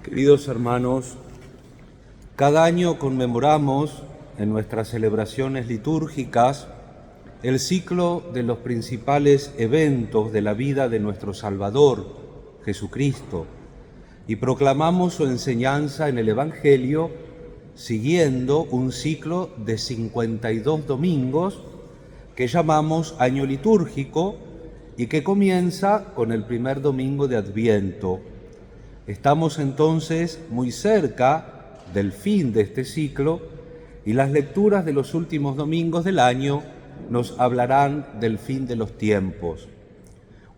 Queridos hermanos, cada año conmemoramos en nuestras celebraciones litúrgicas el ciclo de los principales eventos de la vida de nuestro Salvador, Jesucristo, y proclamamos su enseñanza en el Evangelio siguiendo un ciclo de 52 domingos que llamamos año litúrgico y que comienza con el primer domingo de Adviento. Estamos entonces muy cerca del fin de este ciclo y las lecturas de los últimos domingos del año nos hablarán del fin de los tiempos.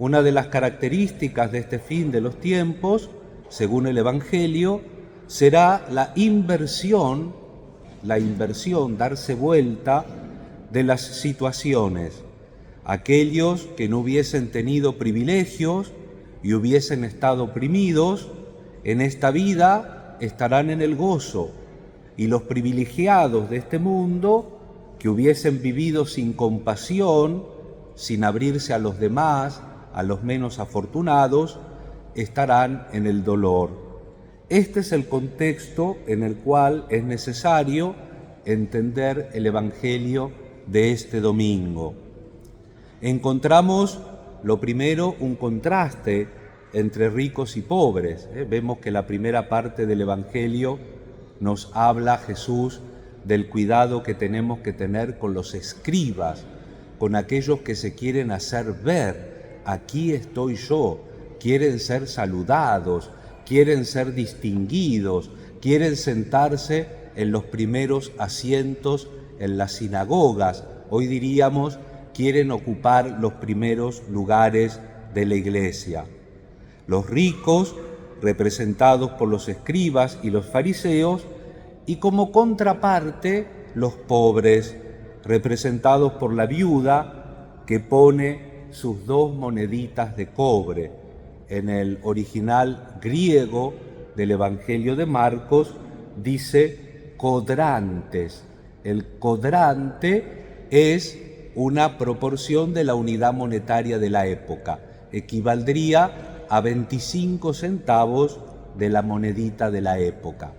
Una de las características de este fin de los tiempos, según el Evangelio, será la inversión, darse vuelta de las situaciones. Aquellos que no hubiesen tenido privilegios y hubiesen estado oprimidos, en esta vida estarán en el gozo, y los privilegiados de este mundo, que hubiesen vivido sin compasión, sin abrirse a los demás, a los menos afortunados, estarán en el dolor. Este es el contexto en el cual es necesario entender el Evangelio de este domingo. Encontramos, lo primero, un contraste entre ricos y pobres. Vemos que la primera parte del Evangelio nos habla Jesús del cuidado que tenemos que tener con los escribas, con aquellos que se quieren hacer ver. Aquí estoy yo, quieren ser saludados, quieren ser distinguidos, quieren sentarse en los primeros asientos en las sinagogas. Hoy diríamos, quieren ocupar los primeros lugares de la iglesia. Los ricos, representados por los escribas y los fariseos, y como contraparte, los pobres, representados por la viuda que pone sus 2 moneditas de cobre. En el original griego del Evangelio de Marcos dice codrantes. El codrante es una proporción de la unidad monetaria de la época. Equivaldría a 25 centavos de la monedita de la época.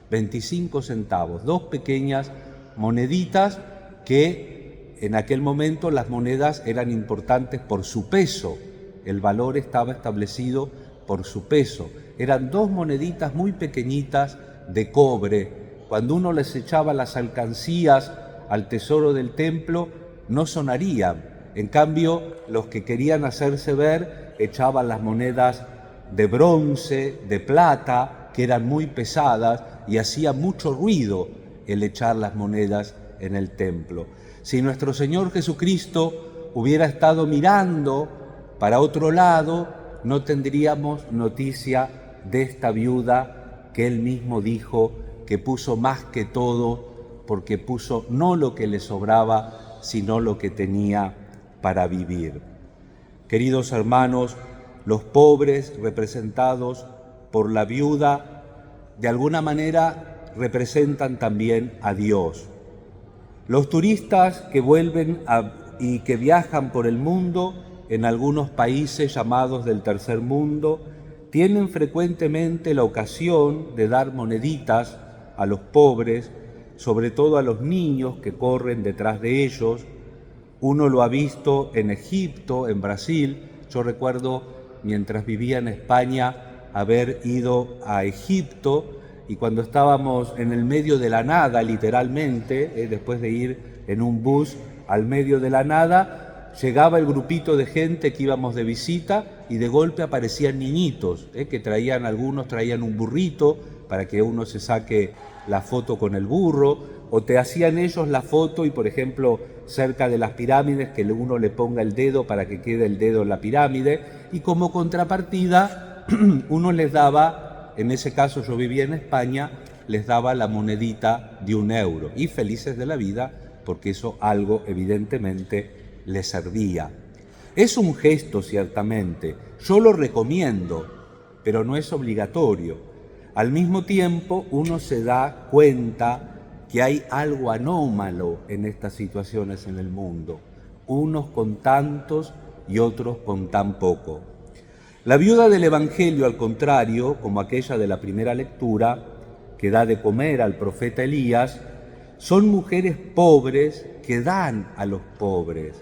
25 centavos, 2 pequeñas moneditas que en aquel momento las monedas eran importantes por su peso. El valor estaba establecido por su peso. Eran 2 moneditas muy pequeñitas de cobre. Cuando uno les echaba las alcancías al tesoro del templo, no sonarían. En cambio, los que querían hacerse ver echaban las monedas de bronce, de plata, que eran muy pesadas y hacía mucho ruido el echar las monedas en el templo. Si nuestro Señor Jesucristo hubiera estado mirando para otro lado, no tendríamos noticia de esta viuda que Él mismo dijo que puso más que todo, porque puso no lo que le sobraba, sino lo que tenía para vivir. Queridos hermanos, los pobres representados por la viuda, de alguna manera representan también a Dios. Los turistas que vuelven y que viajan por el mundo, en algunos países llamados del tercer mundo, tienen frecuentemente la ocasión de dar moneditas a los pobres, sobre todo a los niños que corren detrás de ellos. Uno lo ha visto en Egipto, en Brasil. Yo recuerdo, mientras vivía en España, haber ido a Egipto y cuando estábamos en el medio de la nada, literalmente, después de ir en un bus al medio de la nada, llegaba el grupito de gente que íbamos de visita y de golpe aparecían niñitos, que algunos traían un burrito para que uno se saque la foto con el burro, o te hacían ellos la foto y, por ejemplo, cerca de las pirámides, que uno le ponga el dedo para que quede el dedo en la pirámide, y como contrapartida uno les daba, en ese caso yo vivía en España, les daba la monedita de 1 euro, y felices de la vida, porque eso algo evidentemente les servía. Es un gesto, ciertamente, yo lo recomiendo, pero no es obligatorio. Al mismo tiempo, uno se da cuenta que hay algo anómalo en estas situaciones en el mundo, unos con tantos y otros con tan poco. La viuda del Evangelio, al contrario, como aquella de la primera lectura, que da de comer al profeta Elías, son mujeres pobres que dan a los pobres,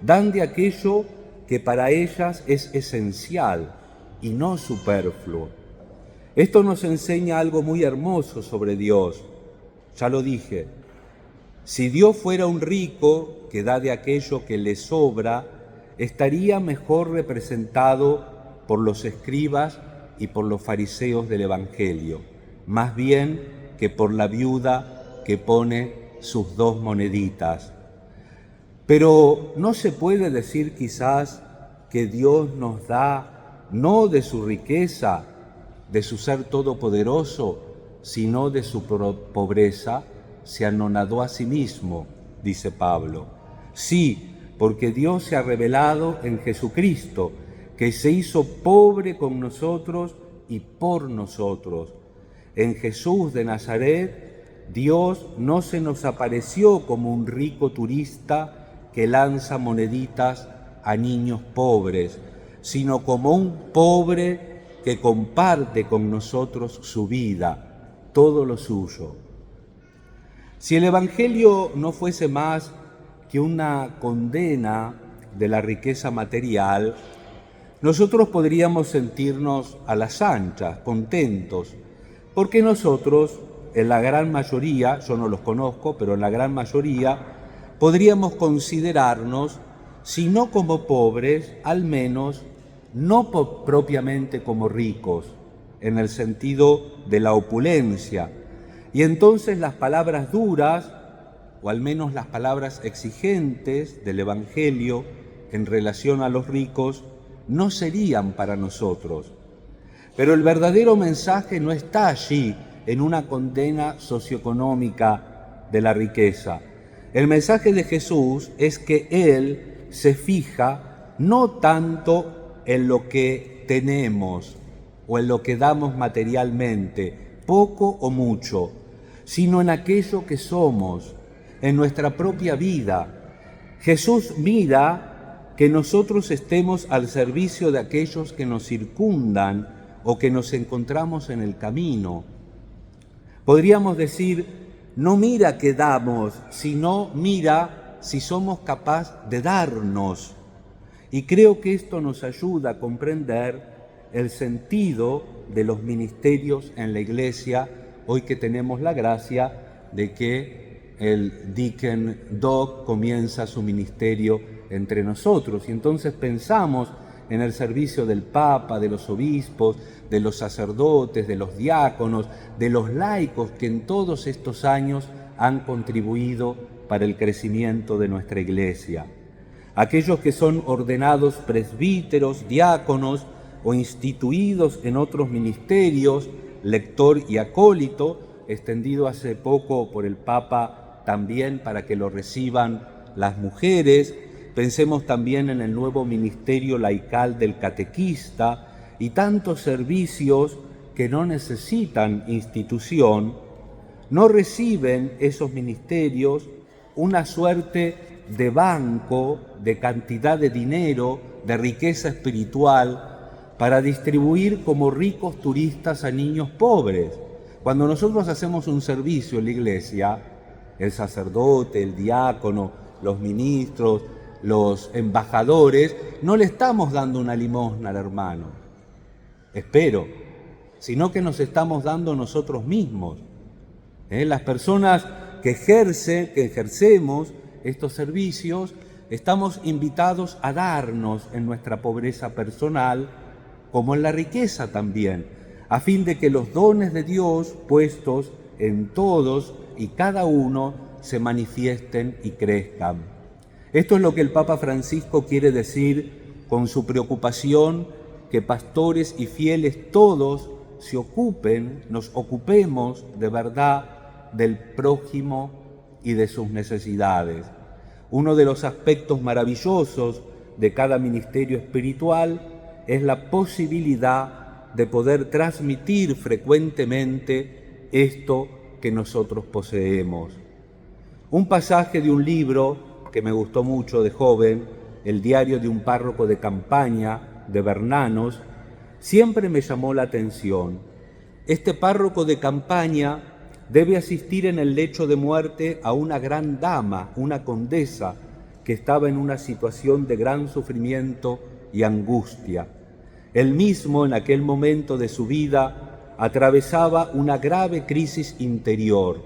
dan de aquello que para ellas es esencial y no superfluo. Esto nos enseña algo muy hermoso sobre Dios. Ya lo dije, si Dios fuera un rico que da de aquello que le sobra, estaría mejor representado por los escribas y por los fariseos del Evangelio, más bien que por la viuda que pone sus 2 moneditas. Pero ¿no se puede decir quizás que Dios nos da no de su riqueza, de su ser todopoderoso, sino de su pobreza? Se anonadó a sí mismo, dice Pablo. Sí, porque Dios se ha revelado en Jesucristo, que se hizo pobre con nosotros y por nosotros. En Jesús de Nazaret, Dios no se nos apareció como un rico turista que lanza moneditas a niños pobres, sino como un pobre que comparte con nosotros su vida, todo lo suyo. Si el Evangelio no fuese más que una condena de la riqueza material, nosotros podríamos sentirnos a las anchas, contentos, porque nosotros, en la gran mayoría, yo no los conozco, pero en la gran mayoría, podríamos considerarnos, si no como pobres, al menos no propiamente como ricos, en el sentido de la opulencia. Y entonces las palabras duras, o al menos las palabras exigentes del Evangelio en relación a los ricos, no serían para nosotros. Pero el verdadero mensaje no está allí en una condena socioeconómica de la riqueza. El mensaje de Jesús es que Él se fija no tanto en lo que tenemos o en lo que damos materialmente, poco o mucho, sino en aquello que somos, en nuestra propia vida. Jesús mira que nosotros estemos al servicio de aquellos que nos circundan o que nos encontramos en el camino. Podríamos decir, no mira qué damos, sino mira si somos capaces de darnos. Y creo que esto nos ayuda a comprender el sentido de los ministerios en la Iglesia, hoy que tenemos la gracia de que el Deacon Doc comienza su ministerio entre nosotros. Y entonces pensamos en el servicio del Papa, de los obispos, de los sacerdotes, de los diáconos, de los laicos que en todos estos años han contribuido para el crecimiento de nuestra Iglesia. Aquellos que son ordenados presbíteros, diáconos o instituidos en otros ministerios, lector y acólito, extendido hace poco por el Papa también para que lo reciban las mujeres. Pensemos también en el nuevo ministerio laical del catequista y tantos servicios que no necesitan institución. No reciben esos ministerios una suerte de banco, de cantidad de dinero, de riqueza espiritual para distribuir como ricos turistas a niños pobres. Cuando nosotros hacemos un servicio en la iglesia, el sacerdote, el diácono, los ministros, los embajadores, no le estamos dando una limosna al hermano, espero, sino que nos estamos dando nosotros mismos. Las personas que ejercemos estos servicios, estamos invitados a darnos en nuestra pobreza personal, como en la riqueza también, a fin de que los dones de Dios puestos en todos y cada uno se manifiesten y crezcan. Esto es lo que el Papa Francisco quiere decir con su preocupación que pastores y fieles todos nos ocupemos de verdad del prójimo y de sus necesidades. Uno de los aspectos maravillosos de cada ministerio espiritual es la posibilidad de poder transmitir frecuentemente esto que nosotros poseemos. Un pasaje de un libro que me gustó mucho de joven, El diario de un párroco de campaña, de Bernanos, siempre me llamó la atención. Este párroco de campaña debe asistir en el lecho de muerte a una gran dama, una condesa, que estaba en una situación de gran sufrimiento y angustia. Él mismo, en aquel momento de su vida, atravesaba una grave crisis interior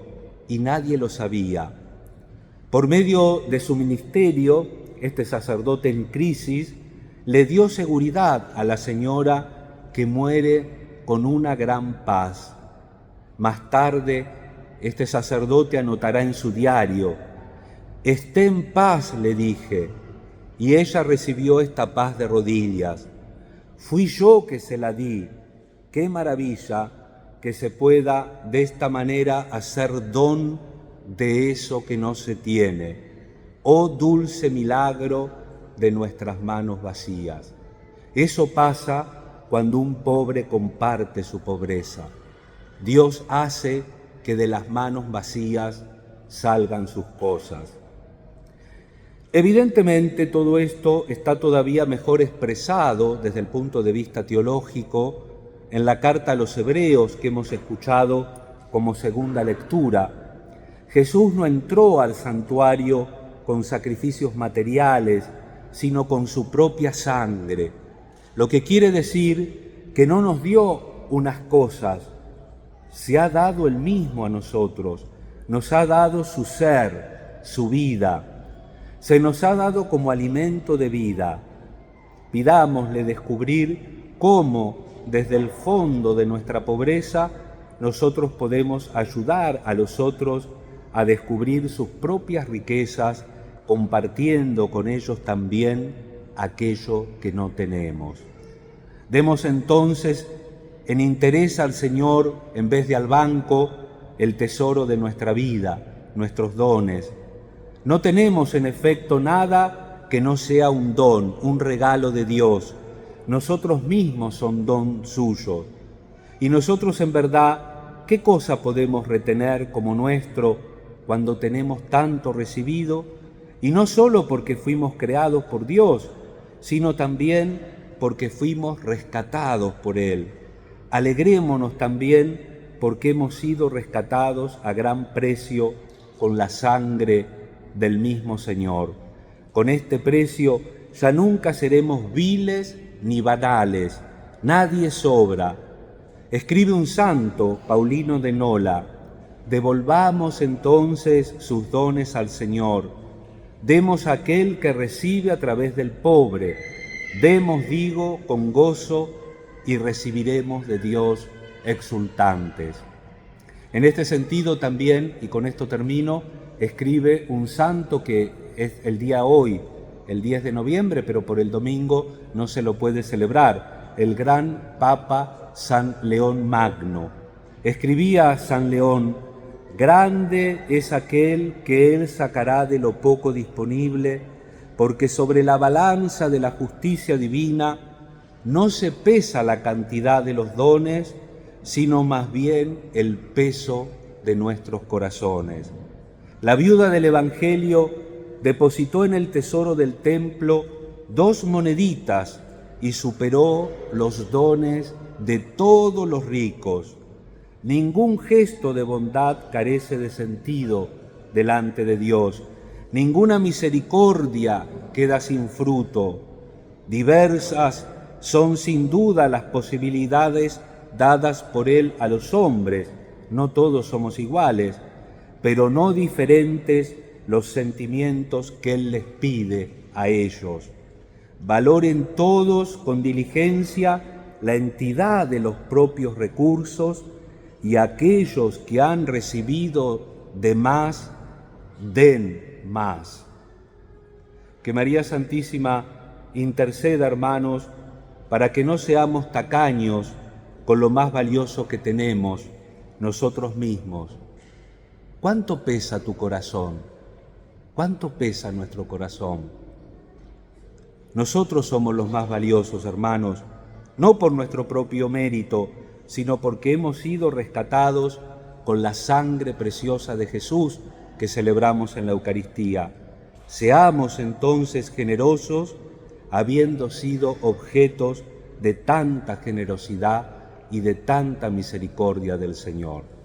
y nadie lo sabía. Por medio de su ministerio, este sacerdote en crisis le dio seguridad a la señora, que muere con una gran paz. Más tarde, este sacerdote anotará en su diario: «Esté en paz», le dije, y ella recibió esta paz de rodillas. Fui yo que se la di. Qué maravilla que se pueda de esta manera hacer don de eso que no se tiene. Oh dulce milagro de nuestras manos vacías. Eso pasa cuando un pobre comparte su pobreza. Dios hace que de las manos vacías salgan sus cosas. Evidentemente todo esto está todavía mejor expresado desde el punto de vista teológico en la carta a los Hebreos que hemos escuchado como segunda lectura. Jesús no entró al santuario con sacrificios materiales, sino con su propia sangre, lo que quiere decir que no nos dio unas cosas, se ha dado Él mismo a nosotros, nos ha dado su ser, su vida, se nos ha dado como alimento de vida. Pidámosle descubrir cómo, desde el fondo de nuestra pobreza, nosotros podemos ayudar a los otros a descubrir sus propias riquezas, compartiendo con ellos también aquello que no tenemos. Demos entonces en interés al Señor, en vez de al banco, el tesoro de nuestra vida, nuestros dones. No tenemos en efecto nada que no sea un don, un regalo de Dios. Nosotros mismos son don suyo. Y nosotros en verdad, ¿qué cosa podemos retener como nuestro cuando tenemos tanto recibido? Y no solo porque fuimos creados por Dios, sino también porque fuimos rescatados por Él. Alegrémonos también porque hemos sido rescatados a gran precio con la sangre del mismo Señor. Con este precio ya nunca seremos viles ni banales, nadie sobra. Escribe un santo, Paulino de Nola: devolvamos entonces sus dones al Señor, demos a aquel que recibe a través del pobre, demos, digo, con gozo y recibiremos de Dios exultantes. En este sentido también, y con esto termino, escribe un santo que es el día hoy, el 10 de noviembre, pero por el domingo no se lo puede celebrar, el gran Papa San León Magno. Escribía San León: grande es aquel que Él sacará de lo poco disponible, porque sobre la balanza de la justicia divina no se pesa la cantidad de los dones, sino más bien el peso de nuestros corazones. La viuda del Evangelio depositó en el tesoro del templo 2 moneditas y superó los dones de todos los ricos. Ningún gesto de bondad carece de sentido delante de Dios. Ninguna misericordia queda sin fruto. Diversas son sin duda las posibilidades dadas por Él a los hombres. No todos somos iguales, pero no diferentes los sentimientos que Él les pide a ellos. Valoren todos con diligencia la entidad de los propios recursos, y aquellos que han recibido de más, den más. Que María Santísima interceda, hermanos, para que no seamos tacaños con lo más valioso que tenemos, nosotros mismos. ¿Cuánto pesa tu corazón? ¿Cuánto pesa nuestro corazón? Nosotros somos los más valiosos, hermanos, no por nuestro propio mérito, sino porque hemos sido rescatados con la sangre preciosa de Jesús que celebramos en la Eucaristía. Seamos entonces generosos, habiendo sido objetos de tanta generosidad y de tanta misericordia del Señor.